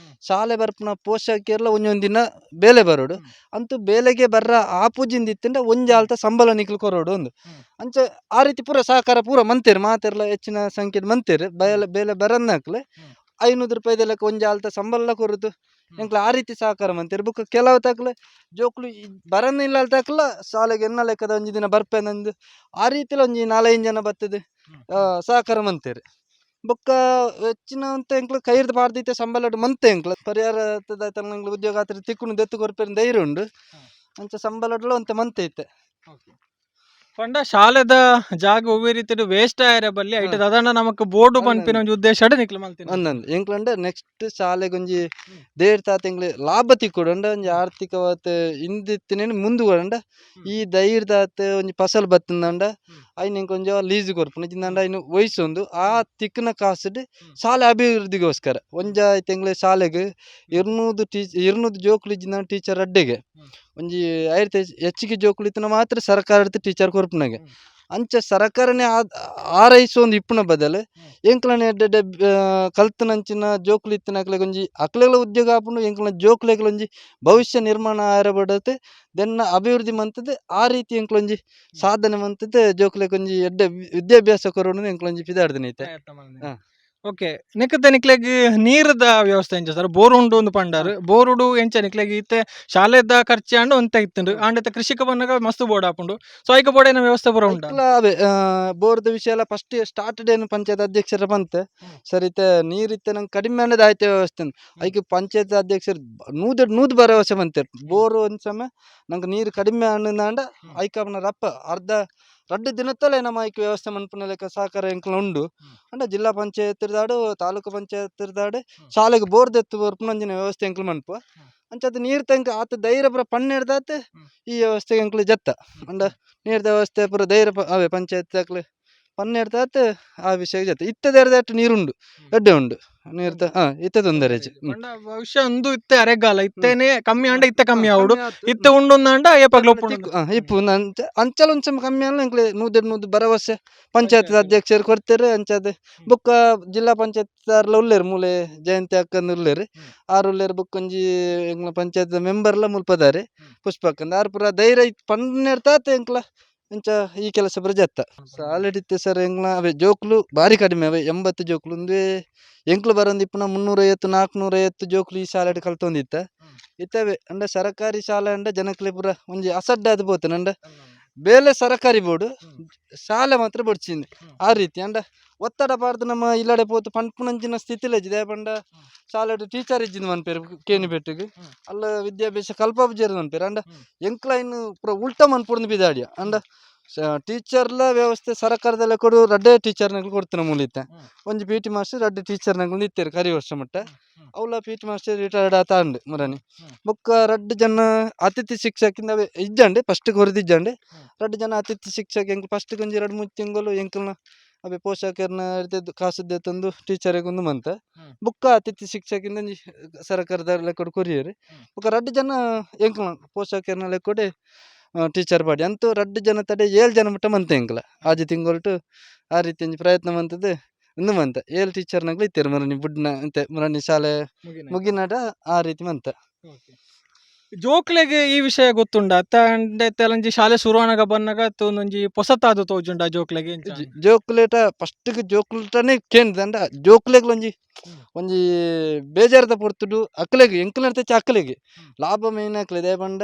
ಶಾಲೆ ಬರ್ಪುನ ಪೋಷಕರ್ಲ ಒಂದೊಂದಿನ ಬೇಲೆ ಬರೋಡು ಅಂತೂ ಬೇಲೆಗೆ ಬರ್ರ ಆಪುಜಿಂದಿತ್ತಂಡ ಒಂಜಿ ಆಲ್ತ ಸಂಬಳ ನಿಕ್ಲು ಕೊರೋಡು ಒಂದು ಅಂಚ ಆ ರೀತಿ ಪೂರ ಸಹಕಾರ ಪೂರ ಮಂತೇರು ಮಾತೆರ್ಲ ಹೆಚ್ಚಿನ ಸಂಖ್ಯೆಡ್ ಮಂತೇರು ಬೇಲೆ ಬರನ್ನಕ್ಲೆ 500 ರೂಪಾಯಿ ಲೆಕ್ಕ ಒಂಜಿ ಆಲ್ತ ಸಂಬಳ ಕೊರುದು ಎಂಕ್ಲ ಆ ರೀತಿ ಸಹಕಾರ ಮಂತೇರು ಬುಕ್ಕ ಕೆಲವು ತಕ್ಲೆ ಜೋಕ್ಲು ಬರನ್ನ ಇಲ್ಲ ತಕ್ಲ ಶಾಲೆಗೆ ಎನ್ನ ಲೆಕ್ಕದ ಒಂಜಿ ದಿನ ಬರ್ಪೆನಂದು ಆ ರೀತಿಲ ಒಂಜಿ 4-5 ಜನ ಬತ್ತದ ಸಹಕಾರ ಮಂತೇರು ಬೊಕ್ಕ ಹೆಚ್ಚಿನ ಅಂತ ಎಂಕ್ಲು ಕೈರ್ದು ಪಾಡ್ದಿತ್ತೆ ಸಂಬಳ ಮಂತೆ ಎಂಕ್ಲು ಪರಿಹಾರ ಎಂಕ್ಲು ಉದ್ಯೋಗ ಆತರ ತಿಕ್ಕುನು ದೆತ್ತು ಕೊರ್ಪೇರು ಧೈರ್ಯ ಉಂಡು ಅಂಚ ಸಂಬಳಡ್ಲ ಅಂತ ಮಂತೆ ಇತ್ತೆ. ಪಂಡ ಶಾಲೆದ ಜಾಗ ಒವ್ವೆ ರೀತಿ ವೇಸ್ಟ್ ಆಯರೆ ಬಲ್ಲಿ ಐಟ್ ಅದನ್ನ ನಮಕ್ ಬೋರ್ಡು ಪನ್ಪಿನ ಒಂಜಿ ಉದ್ದೇಶ ನಿಕ್ಲು ಮಲ್ತಿನ ಒಂದೊಂದು ಎಂಕ್ಲಂಡ ನೆಕ್ಸ್ಟ್ ಶಾಲೆಗೆ ಒಂಜಿ ದೇರ್ ತಾತ ಎಂಕ್ಲೆ ಲಾಭ ತಿಕ್ಕೊಡಂಡ ಒಂಜಿ ಆರ್ಥಿಕವಾದ ಇಂದಿತ್ತಿನೇನು ಮುಂದುವರಂಡ ಈ ಧೈರ್ಯ ತಾತ ಒಂಜಿ ಫಸಲ್ ಬತ್ತಂದಂಡ ಐನ್ ಎಂಕ್ ಒಂಜಿ ಲೀಸ್ ಕೊರ್ಪುನ ಜಿಂದಂಡ ಐನು ವಹಿಸೊಂದು ಆ ತಿಕ್ಕನ ಕಾಸುಡ್ ಶಾಲೆ ಅಭಿವೃದ್ಧಿಗೋಸ್ಕರ ಒಂಜ ಎಂಕ್ಲೆ ಶಾಲೆಗೆ 200 ಜೋಕುಲು ಇಜ್ಜಿನ ಟೀಚರ್ ಅಡ್ಡೆಗೆ ಒಂಜಿ ಐರ್ತ ಹೆಚ್ಚಿಗೆ ಜೋಕುಲು ಇತ್ತನ ಮಾತ್ರ ಸರ್ಕಾರದ ಟೀಚರ್ ಕೊರ್ಪುನಗೆ ಅಂಚ ಸರ್ಕಾರನೇ ಆರೈಸೊಂದು ಇಪ್ಪುನ ಬದಲು ಎಂಕ್ಲನ ಎಡ್ಡೆ ಕಲ್ತನಂಚಿನ ಜೋಕುಲು ಇತ್ತಿನಕ್ಲೆಗ್ ಒಂಜಿ ಅಕ್ಲೆಗ್ಲ ಉದ್ಯೋಗ ಆಪುಂಡು ಎಂಕ್ಲನ ಜೋಕುಲೆಗ್ಲ ಒಂಜಿ ಭವಿಷ್ಯ ನಿರ್ಮಾಣ ಆಯರಬಡತೆ ದೆನ್ನ ಅಭಿವೃದ್ಧಿ ಮಂತದ್ದು ಆ ರೀತಿ ಎಂಕ್ಲೊಂಜಿ ಸಾಧನೆ ಮಂತದ್ದು ಜೋಕುಲೆಗ್ ಒಂಜಿ ಎಡ್ಡೆ ವಿದ್ಯಾಭ್ಯಾಸ ಕೊರೋಡು ಎಂಕ್ಲೊಂಜಿ ಪಿದಾಡ್ದನೈತೆ. ಓಕೆ ನಿಕ್ಕದ ನಿಕ್ಲೆಗ್ ನೀರದ ವ್ಯವಸ್ಥೆ ಎಂಚ ಸರ್ ಬೋರ್ ಉಂಡು ಒಂದು ಪಂಡಾರು ಬೋರುಡು ಎಂಚ ನಿಕ್ಲೆಗ್ ಇತ್ತೆ ಶಾಲೆದ ಖರ್ಚು ಅಂಡ್ ಒಂತ ಇತ್ತುಂಡು ಅಂಡ್ ಕೃಷಿಕ ಬಂದಾಗ ಮಸ್ತ್ ಬೋರ್ಡ್ ಆಪುಂಡು ಸೊ ಐಕ ಬೋರ್ಡಿನ ವ್ಯವಸ್ಥೆ ಪೂರ ಉಂಟು ಅವೇ ಬೋರ್ದ ವಿಷಯ ಎಲ್ಲ ಫಸ್ಟ್ ಸ್ಟಾರ್ಟ್ ಡೇನು ಪಂಚಾಯತ್ ಅಧ್ಯಕ್ಷರ ಬಂತೆ ಸರ್ ಇತ್ತೆ ನೀರಿತ್ತೆ ನಂಗೆ ಕಡಿಮೆ ಅನ್ನೋದು ಆಯ್ತು ವ್ಯವಸ್ಥೆ ಐಕೆ ಪಂಚಾಯತ್ ಅಧ್ಯಕ್ಷರು ನೂದು ಭರವಸೆ ಬಂತೆ ಬೋರ್ ಒಂದು ಸಮಯ ನಂಗೆ ನೀರು ಕಡಿಮೆ ಅನ್ನಂದ ಐಕಪ್ಪನ ರಪ್ಪ ಅರ್ಧ 2 ದಿನತ್ತಲೇ ನಮ್ಮ ಐಕೆ ವ್ಯವಸ್ಥೆ ಮನ್ಪುನ ಲೆಕ್ಕ ಸಹಕಾರ ಎಂಕ್ಲ ಉಂಡು ಅಂಡ ಜಿಲ್ಲಾ ಪಂಚಾಯತ್ ದಾಡು ತಾಲೂಕು ಪಂಚಾಯತ್ ದಾಡು ಶಾಲೆಗೆ ಬೋರ್ ದೆತ್ತು ಬರ್ಪುನಂಜಿನ ವ್ಯವಸ್ಥೆ ಎಂಕ್ಲು ಮನ್ಪು ಅಂಚದ ನೀರು ತಂಕ ಆತ ಧೈರ್ಯ ಪುರ ಪನ್ನೆಡ್ದಾತ ಈ ವ್ಯವಸ್ಥೆ ಎಂಕ್ಲು ಜತ್ತ ಅಂಡ ನೀರ್ದ ವ್ಯವಸ್ಥೆ ಪುರ ಧೈರ್ಯ ಅವೇ ಪಂಚಾಯತ್ ಅಕ್ಲೆ ಪನ್ನೆಡ್ದಾತ ಆ ವಿಷಯ ಜತ್ತ ಇತ್ತದೆರ್ದಟ್ಟು ನೀರುಂಡು ಎಡ್ಡೆ ಉಂಡು ನೀರ್ದ ಇತ್ತೆ ತೊಂದರೆ ಪಂಡ ಭವಿಷ್ಯ ಒಂದು ಇತ್ತೆ ಅರೆಗಾಲ ಇತ್ತೇನೆ ಕಮ್ಮಿ ಅಂಡ ಇತ್ತೆ ಕಮ್ಮಿ ಆವಡು ಇತ್ತೆ ಉಂಡು ಅಂಡ ಏಪಗ್ಲ ಇಪ್ಪು ಅಂಚಲ ಒಂಚ ಕಮ್ಮಿ ಅಲ್ಲ ಎಂಕ್ಲೆ ನೂದು ಭರವಸೆ ಪಂಚಾಯತ್ ಅಧ್ಯಕ್ಷರು ಕೊಡ್ತಾರೆ ಅಂಚದ ಬುಕ್ಕ ಜಿಲ್ಲಾ ಪಂಚಾಯತ್ ಉಲ್ಲೇರು ಮೂಲೆ ಜಯಂತಿ ಅಕ್ಕಂದು ಉಲ್ಲೇರು ಆರು ಉಲ್ಲೇರು ಬುಕ್ ಒಂಜಿ ಎಂಕ್ಲ ಪಂಚಾಯತ್ ಮೆಂಬರ್ಲ ಮುಲ್ಪದಾರೆ ಪುಷ್ಪಕ್ಕಂದ ಆರು ಪುರ ಧೈರ್ಯ ಪನ್ನೆಡ್ದಾತ ಎಂಕ್ಲ ಇಂಚ ಈ ಕೆಲಸ ಪ್ರಜತ್ತ ಸಾಲಿಡಿತ್ತೆ ಸರ್ ಎಂಗ್ಲ ಅವೇ ಜೋಕುಲು ಭಾರಿ ಕಡಿಮೆ ಅವೇ 80 ಜೋಕುಲು ಒಂದೇ ಎಂಕ್ಲು ಬರೋದು ಇಪ್ಪುನ 350-450 ಜೋಕುಲು ಈ ಶಾಲೆ ಕಲ್ತೊಂದಿತ್ತ ಇತ್ತವೆ ಅಂಡ ಸರ್ಕಾರಿ ಶಾಲೆ ಅಂಡ ಜನಕ್ಲೆ ಪುರ ಒಂಜಿ ಅಸಡ್ಡಾದ ಪೋತನ ಅಂಡ ಬೇಲೆ ಸರ್ಕಾರಿ ಬೋರ್ಡು ಶಾಲೆ ಮಾತ್ರ ಬಡ್ಚಿಂది ಆ ರೀತಿ ಅಂಡ ಒತ್ತಡ ಪಾಡ್ದು ನಮ್ಮ ಇಲ್ಲಡೆ ಪೋತು ಪಂಪುನಂಚಿನ ಸ್ಥಿತಿಲ ಇಜ್ಜಿದೆ ಪಂಡ ಶಾಲೆ ಟೀಚರ್ ಇಜ್ಜಿಂದು ಮನ್ಪೇರು ಕೇಣಿಪೆಟ್ಟಿಗೆ ಅಲ್ಲ ವಿದ್ಯಾಭ್ಯಾಸ ಕಲ್ಪಬುಜೇರು ಮನ್ಪೇರು ಅಂಡ ಎಂಕ್ಲ ಇನ್ನು ಪೂರ ಉಲ್ಟಾ ಮನ್ಪುಡ್ದು ಬಿದಾಡಿಯ ಅಂಡ ಟೀಚರ್ಲ ವ್ಯವಸ್ಥೆ ಸರ್ಕಾರದಲ್ಲೇ ಕೊಡು ರಡ್ಡೆ ಟೀಚರ್ನಾಗ್ಲು ಕೊಡ್ತಾನೆ ಮೂಲಿತ್ತೆ ಒಂಜಿ PT ಮಾಸ್ಟರ್ ರಡ್ಡೆ ಟೀಚರ್ನಾಗ್ಲು ನಿತ್ತೇರು ಕರಿ ವರ್ಷ ಮಟ್ಟ ಅವಳ PT ಮಾಸ್ಟರ್ ರಿಟೈರ್ಡ್ ಆತ ಅಂಡು ಮುರನಿ ಬೊಕ್ಕ ರಡ್ಡು ಜನ ಅತಿಥಿ ಶಿಕ್ಷಕಿಂದ ಇಜ್ಜಂಡೆ ಫಸ್ಟ್ ಕೊರದಿಜ್ಜಂಡೆ ರಡ್ಡು ಜನ ಅತಿಥಿ ಶಿಕ್ಷಕ ಎಂಕ್ ಫಸ್ಟ್ ಒಂಜಿ 2-3 ತಿಂಗಳು ಎಂಕ್ಲನ ಅವೇ ಪೋಷಕರನ್ನ ಕಾಸದ್ದೆ ತಂದು ಟೀಚರಿಗೆ ಒಂದು ಮಂತ ಬುಕ್ಕ ಅತಿಥಿ ಶಿಕ್ಷಕಿಂದ ಸರ್ಕಾರದಲ್ಲೇ ಕೊಡು ಕೊರಿಯರು ಬೊಕ್ಕ ರಡ್ಡು ಜನ ಎಂಕ್ಲ ಪೋಷಕರನ್ನ ಕೊಡೆ ಟೀಚರ್ ಬಾಡಿ ಅಂತೂ 2 ಜನ ತಡೆ 7 ಜನ ಮಟ್ಟ ಮಂತೆ ಎಂಕ್ಲ ಆಜಿ ತಿಂಗೊಲ್ಟು ಆ ರೀತಿ ಒಂಜಿ ಪ್ರಯತ್ನ ಮಂತದ್ದು ಇಂದು ಮಂತ 7 ಟೀಚರ್ನಾಗ್ಲು ಇತ್ತೇರು ಮರನಿ ಬುಡ್ನ ಅಂತೆ ಮರನಿ ಶಾಲೆ ಮುಗಿನಾಡ ಆ ರೀತಿ ಮಂತ ಜೋಕ್ಲೆಗೆ ಈ ವಿಷಯ ಗೊತ್ತುಂಡ ತೆಲಂಜಿ ಶಾಲೆ ಶುರುವಾನಾಗ ಬನ್ನಾಗ ಒಂದೊಂಜಿ ಪೊಸತಾದು ತೋಜುಂಡ ಜೋಕ್ಲೆಗೆ ಜೋಕ್ಲೇಟ ಫಸ್ಟ್ ಜೋಕ್ಲೇಟನೇ ಕೇಂದ್ರ ಜೋಕ್ಲೆಗ್ ಒಂಜಿ ಬೇಜಾರದ ಪೊರ್ತುಡು ಅಕ್ಲೆಗೆ ಎಂಕ್ಲ ಅಕ್ಲೆಗೆ ಲಾಭ ಮೇನ್ ಅಕ್ಲೆದೆ ಪಂಡ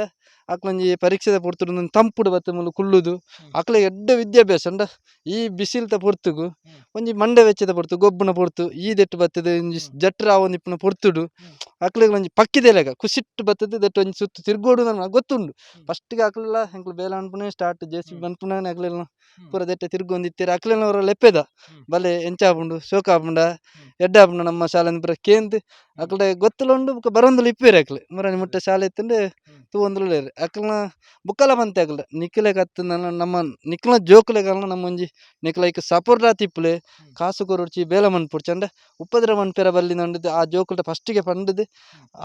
ಅಕ್ಲೊಂಜಿ ಪರೀಕ್ಷೆದ ಪೊರ್ತುಡು ಒಂದು ತಂಪುಡು ಬತ್ತ ಮುಲು ಕುಳ್ಳುದು ಅಕ್ಲೆಗೆ ಎಡ್ಡೆ ವಿದ್ಯಾಭ್ಯಾಸ ಅಂಡ ಈ ಬಿಸಿಲ್ತ ಪೊರ್ತುಗು ಒಂಜಿ ಮಂಡೆ ವೆಚ್ಚದ ಪೊರ್ತು ಗೊಬ್ಬುನ ಪೊರ್ತು ಈ ದೆಟ್ಟು ಬತ್ತದ ಒಂಜಿ ಜಟ್ರ ಆವೊಂದು ಇಪ್ಪುನ ಪೊರ್ತುಡು ಅಕ್ಲೆಗೆ ಒಂಜಿ ಪಕ್ಕಿದೆಲೆಗ ಖುಷಿಟ್ಟು ಬತ್ತದ ದೆಟ್ಟು ಒಂಜಿ ಸುತ್ತು ತಿರ್ಗೋಡು ನಮ್ಗೆ ಗೊತ್ತುಂಡು ಫಸ್ಟ್ಗೆ ಅಕ್ಲೆಲ್ಲ ಎಂಕ್ಲು ಬೇಲ ಅನ್ಪುನೆ ಸ್ಟಾರ್ಟ್ JCB ಅನ್ಪುನ ಅಕ್ಲೆಲ್ಲ ಪೂರ ದೆಟ್ಟೆ ತಿರ್ಗೊಂದಿತ್ತೀರ ಅಕ್ಲೆನವರ ಲೆಪ್ಪೆದ ಬಲೆ ಎಂಚ ಆಪುಂಡು ಶೋಕ ಆಪುಂಡ ಎಡ್ಡೆ ಆಪುಂಡು ನಮ್ಮ ಶಾಲೆ ಪೂರ ಕೇಂದ್ ಅಕ್ಲೆ ಗೊತ್ತುಲುಂಡು ಬುಕ್ಕ ಬರೊಂದುಲು ಇಪ್ಪೇರು ಅಕ್ಲೆ ಮುರನಿ ಮುಟ್ಟ ಶಾಲೆ ಇತ್ತಂಡೆ ತೂವೊಂದುಲೇರು ಅಕ್ಲನ ಬುಕ್ಕಲ ಬಂತೆ ಅಕ್ಲೆ ನಿಕ್ಲೆ ಕತ್ತು ನಮ್ಮ ನಿಕ್ಲ ಜೋಕ್ಲೆಗಲ್ನ ನಮ್ಮ ಒಂಜಿ ನಿಕ್ಲೈಕ್ ಸಪೋರ್ಟ್ ಆತಿಪ್ಪುಲೆ ಕಾಸು ಕೊರೊಡ್ಚಿ ಬೇಲ ಮನ್ಪುಡ್ಚಿ ಅಂಡ ಉಪದ್ರ ಮನ್ಪೆರ ಬಲ್ಲಿ ನಂಡುದು ಆ ಜೋಕುಲ್ಟ ಫಸ್ಟಿಗೆ ಪಂಡುದು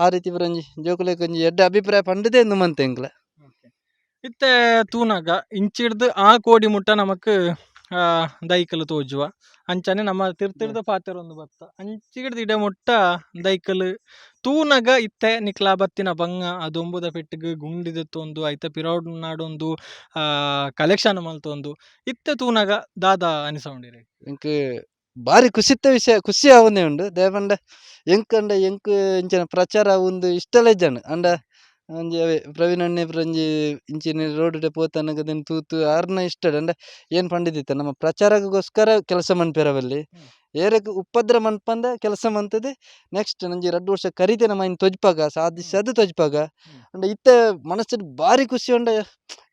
ಆ ರೀತಿ ಬರಂಜಿ ಜೋಕುಲೆಗ್ ಒಂಜಿ ಎಡ್ಡೆ ಅಭಿಪ್ರಾಯ ಪಂಡುದೇ ಎಂದು ಮಂತೆ ಎಂಕ್ಲ ಇತ್ತೆ ತೂನಾಗ ಇಂಚಿಡ್ದು ಆ ಕೋಡಿ ಮುಟ್ಟ ನಮಕ್ ದೈಕಲ್ ತೋಜುವ ಅಂಚನೆ ನಮ್ಮ ತಿರ್ತಿರ್ದ ಪಾತೆರ ಒಂದು ಬತ್ತ ಅಂಚಿಗಿಡ್ದು ಇಡೆ ಮುಟ್ಟ ದೈಕಲ್ ತೂನಗ ಇತ್ತೆ ನಿಕ್ಲ ಬತ್ತಿನ ಬಂಗ ಅದೊಂಬುದ ಪೆಟ್ಟಿಗೆ ಗುಂಡಿದ ತೊಂದು ಐತ ಪಿರೌಡ್ ನಾಡೊಂದು ಕಲೆಕ್ಷನ್ ಮಲ್ತೊಂದು ಇತ್ತೆ ತೂನಗ ದಾದ ಅನಿಸೊಂಡಿರಿ ಎಂಕ್ ಬಾರಿ ಖುಷಿತ್ತ ವಿಷಯ ಖುಷಿ ಆವೊಂದೇ ಉಂಡು ದೇಪಂಡ ಎಂಕಂಡ ಎಂಕ್ ಇಂಚಿನ ಪ್ರಚಾರ ಆವೊಂದು ಇಷ್ಟಲ ಇಜ್ಜಾಂಡ್ ಅಂಡ ಒಂಜಿ ಅವೇ ಪ್ರವೀಣ್ ಅಣ್ಣೆ ಒಂಜಿ ಇಂಚಿನ ರೋಡ್ ಪೋತನಗದನ್ ತೂತು ಆರ್ನ ಇಷ್ಟ ಅಂಡ ಏನ್ ಪಂಡಿದಿತ್ತ ನಮ್ಮ ಪ್ರಚಾರಗೋಸ್ಕರ ಕೆಲಸ ಮನ್ಪೆರ ಬಲ್ಲಿ ಏರಕ್ ಉಪದ್ರ ಮನ್ಪಂದ ಕೆಲಸ ಮಂತದೆ ನೆಕ್ಸ್ಟ್ ನಂಜಿ 2 ವರ್ಷ ಕರಿತೆ ನಮ್ಮ ಇನ್ ತೊಜ್ಪಾಗ ಸಾಧಿಸದು ತೊಜ್ಪಾಗ ಅಂಡ ಇತ್ತೆ ಮನಸ್ಸು ಬಾರಿ ಖುಷಿ ಉಂಡ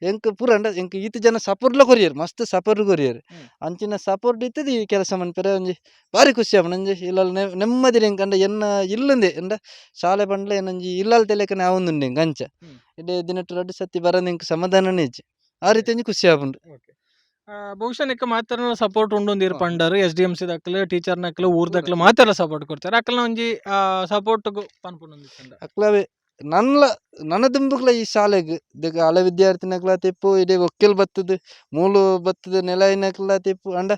ಎಂಕ್ ಪೂರ ಅಂಡ ಎಂಕ್ ಈತ ಜನ ಸಪೋರ್ಟ್ಲ ಕೊರಿಯರ್ ಮಸ್ತ್ ಸಪೋರ್ಟ್ ಕೊರಿಯರ್ ಅಂಚಿನ ಸಪೋರ್ಟ್ ಇತ್ತದ ಈ ಕೆಲಸ ಮನ್ಪೆರೆ ಒಂಜಿ ಬಾರಿ ಖುಷಿ ಆಪುಂಡು ಅಂಜಿ ಇಲ್ಲಲ್ ನೆಮ್ಮದಿ ಎಂಕ್ ಅಂಡ ಎನ್ನ ಇಲ್ಲಂದೆ ಅಂಡ ಶಾಲೆ ಪಂಡ್ಲೆ ಏನಂಜಿ ಇಲ್ಲಲ್ ತೆಲೆಕನೆ ಆವೊಂದುಂಡೆ ಎಂಕ್ ಅಂಚ ಇಡೆ ದಿನಟ್ಟು 2 ಸತಿ ಬರಂದ್ ಎಂಕ್ ಸಮಾಧಾನನೇ ಇಜ್ಜಿ ಆ ರೀತಿ ಒಂಜಿ ಖುಷಿ ಆಪುಂಡು. ಬಹುಶಃ ನಿಕ್ಕ ಮಾತ್ರ ಸಪೋರ್ಟ್ ಉಂಡೊಂದಿರ್ ಪಂಡರ್ SDMC ದಕ್ಲೆ ಟೀಚರ್ ನಕ್ಲೆ ಊರ್ ದಕ್ಲೆ ಮಾತ್ರ ಸಪೋರ್ಟ್ ಕೊಡ್ತಾರೆ ಅಕ್ಲ ಒಂಜಿ ಸಪೋರ್ಟ್ ಪನ್ಪುಂಡು ಅಕ್ಲವೆ ನನ್ನ ದುಂಬುಗ್ಲ ಈ ಶಾಲೆಗ್ ದಿಗ ಹಳೆ ವಿದ್ಯಾರ್ಥಿನಕ್ಲ ತಿಪ್ಪು ಇಡೆ ಒಕ್ಕೆಲ್ ಬತ್ತದ ಮೂಲು ಬತ್ತದ ನೆಲೈನಕ್ಲ ತಿಪ್ಪು ಅಂಡ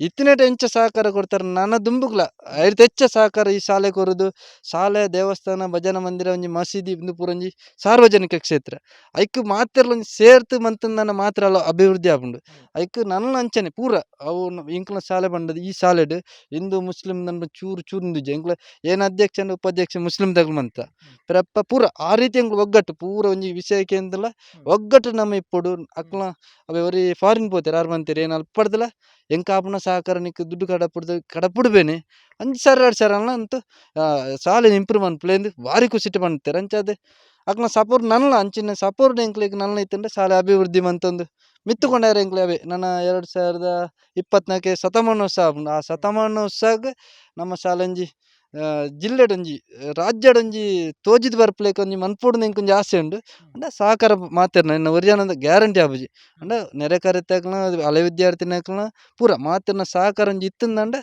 ಇತ್ತಿನೇಟ ಎಂಚ ಸಹಕಾರ ಕೊಡ್ತಾರೆ ನನ್ನ ದುಂಬುಗ್ಲ ಐಟ್ ಹೆಚ್ಚ ಸಹಕಾರ ಈ ಶಾಲೆ ಕೊರುದು ಶಾಲೆ ದೇವಸ್ಥಾನ ಭಜನ ಮಂದಿರ ಒಂಜಿ ಮಸೀದಿ ಇಂದು ಪೂರ ಒಂಜಿ ಸಾರ್ವಜನಿಕ ಕ್ಷೇತ್ರ ಐಕ್ ಮಾತ್ರ ಒಂಜಿ ಸೇರ್ತು ಮಂತಂದನ ಮಾತ್ರ ಅಲ್ಲ ಅಭಿವೃದ್ಧಿ ಆಪುಂಡು ಐಕ್ ನನ್ನ ಅಂಚನೆ ಪೂರ ಅವು ಇಂಕ್ಲ ಶಾಲೆ ಬಂಡದು ಈ ಶಾಲೆಡ್ ಹಿಂದೂ ಮುಸ್ಲಿಂ ನನ್ನ ಚೂರು ಚೂರು ಇಂಕ್ಲ ಏನ್ ಅಧ್ಯಕ್ಷ ಉಪಾಧ್ಯಕ್ಷ ಮುಸ್ಲಿಂ ತಗ್ಲು ಮಂತ ಪ್ರಪ್ಪ ಪೂರ ಆ ರೀತಿ ಎಂಕ್ಲು ಒಗ್ಗಟ್ಟು ಪೂರ ಒಂಜಿ ವಿಷಯಕ್ಕೆ ಅಂತಲ್ಲ ಒಗ್ಗಟ್ಟು ನಮ್ಮ ಇಪ್ಪಡು ಅಕ್ಲ ಅವೆ ಒರಿ ಫಾರಿನ್ ಪೋತೆರ್ ಆರು ಮಂತೆರ್ ಏನು ಅಲ್ಪಡ್ದಲ ಎಂಕ್ ಆಪುನ ಸಹಕಾರ ನಿಕ್ ದುಡ್ಡು ಕಡಪುಡ್ಬೇನೆ 5 ಸಾವಿರ 2 ಸಾವಿರ ಅಲ್ಲ ಅಂತೂ ಸಾಲಿನ ಇಂಪ್ರೂವ್ ಮನ್ಪ್ಲೇಂದು ಭಾರಿ ಖುಷಿಟ್ಟು ಪಂಡ್ತಾರೆ ಅಂಚಾದೆ ಅಕ್ಲ ಸಪೋರ್ಟ್ ನನ್ಲ ಅಂಚಿನ ಸಪೋರ್ಟ್ ಎಂಕ್ಲಿಗೆ ನನ್ನ ಇತ್ತಂದ್ರೆ ಶಾಲೆ ಅಭಿವೃದ್ಧಿ ಮಂತೊಂದು ಮಿತ್ತುಕೊಂಡಾರ ಎಂಕ್ಲೆ ಅವೆ ನನ್ನ 2024 ಶತಮಾನೋತ್ಸವ ಆಪುಂಡು ಆ ಶತಮಾನೋತ್ಸವಗ್ ನಮ್ಮ ಶಾಲೆ ಒಂಜಿ ಜಿಲ್ಲೆಡೊಂಜಿ ರಾಜ್ಯಡೊಂಜಿ ತೋಜಿದ್ ಬರ್ಪ್ಲೇಕ್ ಒಂಜಿ ಮನ್ಪುಡು ಎಂಕೊಂಜಿ ಆಸೆ ಉಂಡು ಅಂಡ ಸಹಕಾರ ಮಾತೆರ್ನ ಇನ್ನ ಒರಿಯಾನದ ಗ್ಯಾರಂಟಿ ಆಪುಜಿ ಅಂಡ ನೆರೆ ಕರೆತಕ್ಲ ಹಳೆ ವಿದ್ಯಾರ್ಥಿನಕ್ಲ ಪೂರ ಮಾತೆರ್ನ ಸಹಕಾರ ಒಂಜಿ ಇತ್ತಂದಂಡ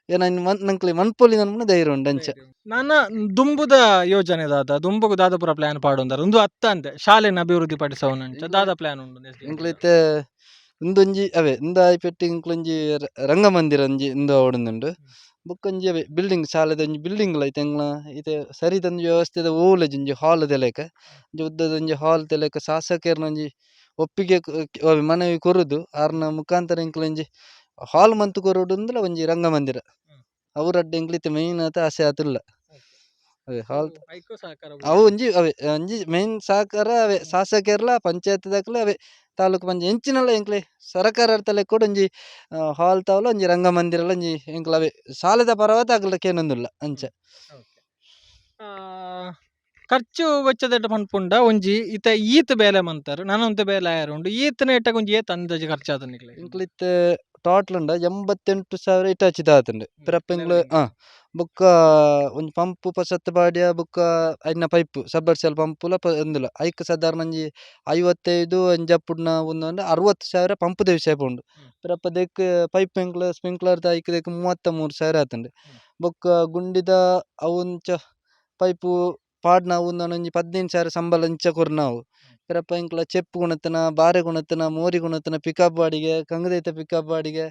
ಏನ ನಂಕ್ಲೆ ಮನ್ಪೊಲಿ ನನ್ಪುನ ಧೈರ್ಯ ಉಂಡು ಅಂಚ ನನ್ನ ದುಂಬುದ ಯೋಜನೆ ದುಂಬುಗು ದಾದ ಪೂರ ಪ್ಲಾನ್ ಪಾಡೊಂದರ ಒಂದು ಅತ್ತ ಅಂತೆ ಶಾಲೆನ ಅಭಿವೃದ್ಧಿ ಪಡಿಸವನಂಚ ದಾದ ಪ್ಲಾನ್ ಉಂಡು ಎಂಕ್ಲೈತೆ ಇಂದೊಂಜಿ ಅವೆ ಇಂದ ಆಯ್ಪೆಟ್ಟಿ ಇಂಕ್ಲೊಂಜಿ ರಂಗಮಂದಿರ ಒಂಜಿ ಇಂದು ಆವೊಡುಂದುಂಡು ಬೊಕೊಂಜಿ ಅವೆ ಬಿಲ್ಡಿಂಗ್ ಶಾಲೆದ ಒಂಜಿ ಬಿಲ್ಡಿಂಗ್ ಐತೆ ಎಂಗ್ಲ ಇತ್ತೆ ಸರಿದಂಜಿ ವ್ಯವಸ್ಥೆದ ಓಲೆಜ್ ಒಂಜಿ ಹಾಲ್ ತೆಲೆಕ ಒಂಜಿ ಉದ್ದದ ಒಂಜಿ ಹಾಲ್ ತೆಲೆಕ ಶಾಸಕರ್ನ ಒಂಜಿ ಒಪ್ಪಿಗೆ ಮನವಿ ಕೊರುದು ಆರ್ನ ಮುಖಾಂತರ ಎಂಕ್ಲೊಂಜಿ ಹಾಲ್ ಮಂತು ಕೊರುಡುಂದಲ ಒಂಜಿ ರಂಗಮಂದಿರ ಅವ್ರಡ್ಡೆ ಎಂಕ್ಲಿತ್ತೆ ಮೈನ್ ಆತ ಆಸೆ ಆತುಲ್ಲ ಅವೆ ಹಾಲ್ ಅವು ಒಂಜಿ ಅವೆ ಒಂಜಿ ಮೈನ್ ಸಹಕಾರ ಅವೆ ಶಾಸಕರ್ಲ ಪಂಚಾಯತ್ ದಾಕ್ಲ ಅವೆ ತಾಲೂಕು ಪಂಚಾಯತ್ ಎಂಚಿನಲ್ಲ ಎಂಕ್ಲೆ ಸರಕಾರ ತಲೆ ಕೂಡ ಒಂಜಿ ಹಾಲ್ ತಾವಲ ಒಂಜಿ ರಂಗಮಂದಿರಲ ಒಂಜಿ ಎಂಕ್ಲ ಅವೆ ಶಾಲೆದ ಪರವಾತ ಆಗ್ಲಕ್ಕೆ ಏನೊಂದುಲ್ಲ ಅಂಚ ಖರ್ಚು ವೆಚ್ಚದ ಪನ್ಪುಂಡ ಒಂಜಿ ಇತ ಈತ್ ಬೇಲೆ ಮಂತಾರು ನಾನೊಂದು ಬೇಲೆ ಆಯಾರುಂಡು ಈತ್ ನೆಟ್ಟಾಗ ಒಂಜಿ ಏತ್ ಅಂದಾಜು ಖರ್ಚಾದ ನಿಕ್ಲೆ ಎಂಕ್ಲಿತ್ತೆ ಟೋಟಲ್ ಉಂಡ 88,000 ಇಟಾಚಿ ದಾತುಂಡು ಪಿರಪ್ಪ ಎಂಕ್ಲು ಬೊಕ್ಕ ಒಂಜಿ ಪಂಪು ಪಸತ್ ಬಾಡಿಯ ಬೊಕ್ಕ ಐನ ಪೈಪು ಸಬ್ಬರ್ಸೆಲ್ ಪಂಪುಲ ಒಂದುಲ ಐಕ್ ಸಾಧಾರಣ ಒಂಜಿ 55 ಅಂಜಪ್ಪುಡ್ನ ಒಂದೊಂದು 60,000 ಪಂಪುದ ವಿಷಯ ಪೋಂಡು ಪಿರಪ್ಪ ದೆಕ್ ಪೈಪ್ ಎಂಕ್ಲು ಸ್ಪ್ರಿಂಕ್ಲರ್ ಐಕ್ ದೆಕ್ 33,000 ಆತುಂಡು ಬೊಕ್ಕ ಗುಂಡಿದ ಅವುಂಚ ಪೈಪು ಪಾಡ್ನ ಒಂದೊಂಜಿ 15,000 ಸಂಬಳ ಇಂಚ ಕೊರ್ನಾವು ಪಿರಪ್ಪ ಎಂಕ್ಲ ಚೆಪ್ಪು ಗುಣತನ ಬಾರೆ ಗುಣತನ ಮೋರಿ ಗುಣತನ ಪಿಕಪ್ ಬಾಡಿಗೆ ಕಂಗದೈತ ಪಿಕಪ್ ಬಾಡಿಗೆ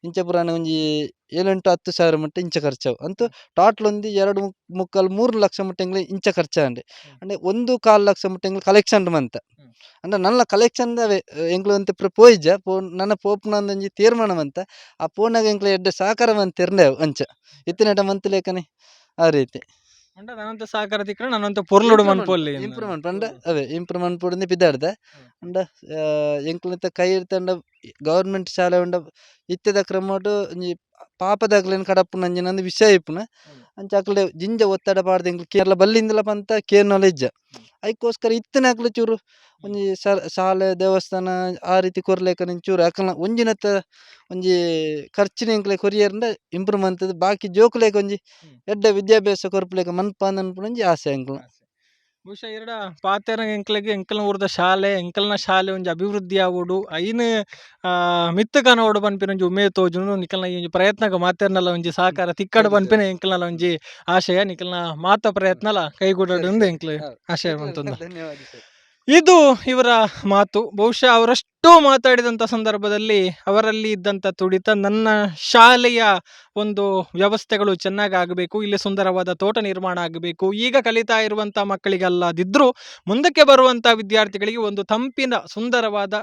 ಇಂಚ ಪುರಾಣ ಒಂಜಿ 7-10,000 ಮಟ್ಟ ಇಂಚ ಖರ್ಚಾವು ಅಂತೂ ಟೋಟಲ್ ಒಂದಿ 2-3 ಲಕ್ಷ ಮಟ್ಟ ಎಂಗ್ಲೆ ಇಂಚ ಖರ್ಚಾಂಡೆ ಅಂದ್ರೆ 1.25 ಲಕ್ಷ ಮಟ್ಟ ಎಂಗ್ಲೆ ಕಲೆಕ್ಷನ್ ಮಂತ ಅಂದ್ರೆ ನನ್ನ ಕಲೆಕ್ಷನ್ ಅವೇ ಎಂಗ್ಲು ಅಂತ ಪೋಯ್ಜ ನನ್ನ ಪೋಪ್ನಂದೊಂಜಿ ತೀರ್ಮಾನ ಮಂತ ಆ ಪೋನಾಗ ಎಂಕ್ಲೆ ಎಡ್ಡೆ ಸಹಕಾರ ಮಂತ ಇರ್ಂಡೇವು ಅಂಚ ಇತ್ತಿನಟ ಮಂತ್ ಲೇಖನೆ ಆ ರೀತಿ ನನ್ನಂತ ಸಹಕಾರ ತಿಕ್ಕರೆ ನನ್ನಂತ ಪೊರ್ಲುಡು ಮನ್ಪೊಲ್ಲಿ ಇಂಪ್ರೂವ್ಮೆಂಟ್ ಪಂಡ ಅವೇ ಇಂಪ್ರೂವ್ಮೆಂಟ್ ಪುಡಿಂದ ಬಿದ್ದಾಡ್ದ ಅಂಡ ಎಂಕ್ಲಿಂತ ಕೈ ಇರ್ತಂಡ ಗವರ್ಮೆಂಟ್ ಶಾಲೆ ಉಂಡ ಇತ್ತೆದ ಕ್ರಮಟು ಒಂಜಿ ಪಾಪದಾಗ್ಲೇನು ಕಡಪುನ ಅಂಜಿನಂದು ವಿಷಯ ಇಪ್ಪುನ ಅಂಚ ಅಕ್ಲೆ ಜಿಂಜ ಒತ್ತಡ ಪಾಡ್ದ ಎಂಕ್ಲು ಕೇರಳ ಬಲ್ಲಿಂದಲ ಪಂತ ಕೇರ್ ನಾಲೆಡ್ಜ ಅದಕ್ಕೋಸ್ಕರ ಇತ್ತನ ಅಕ್ಲೆ ಚೂರು ಒಂಜಿ ಶಾಲೆ ದೇವಸ್ಥಾನ ಆ ರೀತಿ ಕೊರ್ಲೇಕ ಚೂರು ಅಕಲ್ನ ಒಂಜಿನತ್ತ ಒಂಜಿ ಖರ್ಚಿನ ಎಂಕ್ಲೆ ಕೊರಿಯರ್ಂಡ ಇಂಪ್ರೂವ್ ಮಂತದ ಬಾಕಿ ಜೋಕುಲೇಕ ಒಂಜಿ ಎಡ್ಡ ವಿದ್ಯಾಭ್ಯಾಸ ಕೊರ್ಪುಲೇಕ ಮನ್ಪಾಂದ್ ಒಂಜಿ ಆಸೆ ಎಂಕ್ಲು ಬಹುಶಃ ಎರಡ ಪಾತೆರ ಎಂಕಲ್ನ ಊರ್ದ ಶಾಲೆ ಎಂಕಲ್ನ ಶಾಲೆ ಒಂಜಿ ಅಭಿವೃದ್ಧಿ ಆವೋಡು ಐನ್ ಮಿತ್ತ ಕನೋಡು ಪನ್ಪಿನ ಒಂಜಿ ಉಮೇದ್ ತೋಜುಂಡು ನಿಕಲ್ನ ಈ ಪ್ರಯತ್ನಗ ಮಾತೆರ್ನಲ ಒಂಜಿ ಸಹಕಾರ ತಿಕ್ಕಡ ಪನ್ಪಿನ ಎಂಕಲ್ನಲ ಒಂಜಿ ಆಶಯ ನಿಕಲ್ನ ಮಾತ ಪ್ರಯತ್ನಲ ಕೈಗೂಡಡು ಎಂಕ್ಲು ಆಶಯ ಮಂತುಂದ ಇದು ಇವರ ಮಾತು. ಬಹುಶಃ ಅವರಷ್ಟು ಮಾತಾಡಿದಂಥ ಸಂದರ್ಭದಲ್ಲಿ ಅವರಲ್ಲಿ ಇದ್ದಂಥ ತುಡಿತ ನನ್ನ ಶಾಲೆಯ ಒಂದು ವ್ಯವಸ್ಥೆಗಳು ಚೆನ್ನಾಗಿ ಆಗಬೇಕು, ಇಲ್ಲಿ ಸುಂದರವಾದ ತೋಟ ನಿರ್ಮಾಣ ಆಗಬೇಕು, ಈಗ ಕಲಿತಾ ಇರುವಂಥ ಮಕ್ಕಳಿಗಲ್ಲದಿದ್ದರೂ ಮುಂದಕ್ಕೆ ಬರುವಂಥ ವಿದ್ಯಾರ್ಥಿಗಳಿಗೆ ಒಂದು ತಂಪಿನ ಸುಂದರವಾದ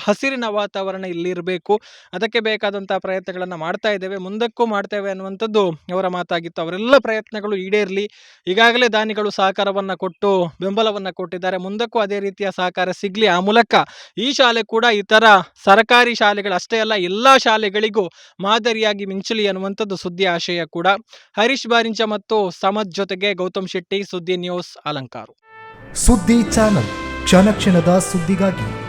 ಹಸಿರಿನ ವಾತಾವರಣ ಇಲ್ಲಿರಬೇಕು. ಅದಕ್ಕೆ ಬೇಕಾದಂಥ ಪ್ರಯತ್ನಗಳನ್ನು ಮಾಡ್ತಾ ಇದ್ದೇವೆ, ಮುಂದಕ್ಕೂ ಮಾಡ್ತೇವೆ ಅನ್ನುವಂಥದ್ದು ಅವರ ಮಾತಾಗಿತ್ತು. ಅವರೆಲ್ಲ ಪ್ರಯತ್ನಗಳು ಈಡೇರಲಿ. ಈಗಾಗಲೇ ದಾನಿಗಳು ಸಹಕಾರವನ್ನು ಕೊಟ್ಟು ಬೆಂಬಲವನ್ನು ಕೊಟ್ಟಿದ್ದಾರೆ. ಮುಂದಕ್ಕೂ ಅದೇ ರೀತಿಯ ಸಹಕಾರ ಸಿಗಲಿ. ಆ ಮೂಲಕ ಈ ಶಾಲೆ ಕೂಡ ಇತರ ಸರ್ಕಾರಿ ಶಾಲೆಗಳಷ್ಟೇ ಅಲ್ಲ, ಎಲ್ಲ ಶಾಲೆಗಳಿಗೂ ಮಾದರಿಯಾಗಿ ಮಿಂಚಲಿ ಅನ್ನುವಂಥದ್ದು ಸುದ್ದಿ ಆಶಯ ಕೂಡ. ಹರೀಶ್ ಬಾರಿಂಚ ಮತ್ತು ಸಮದ್ ಜೊತೆಗೆ ಗೌತಮ್ ಶೆಟ್ಟಿ, ಸುದ್ದಿ ನ್ಯೂಸ್, ಅಲಂಕಾರು. ಸುದ್ದಿ ಚಾನಲ್, ಕ್ಷಣ ಕ್ಷಣದ ಸುದ್ದಿಗಾಗಿ.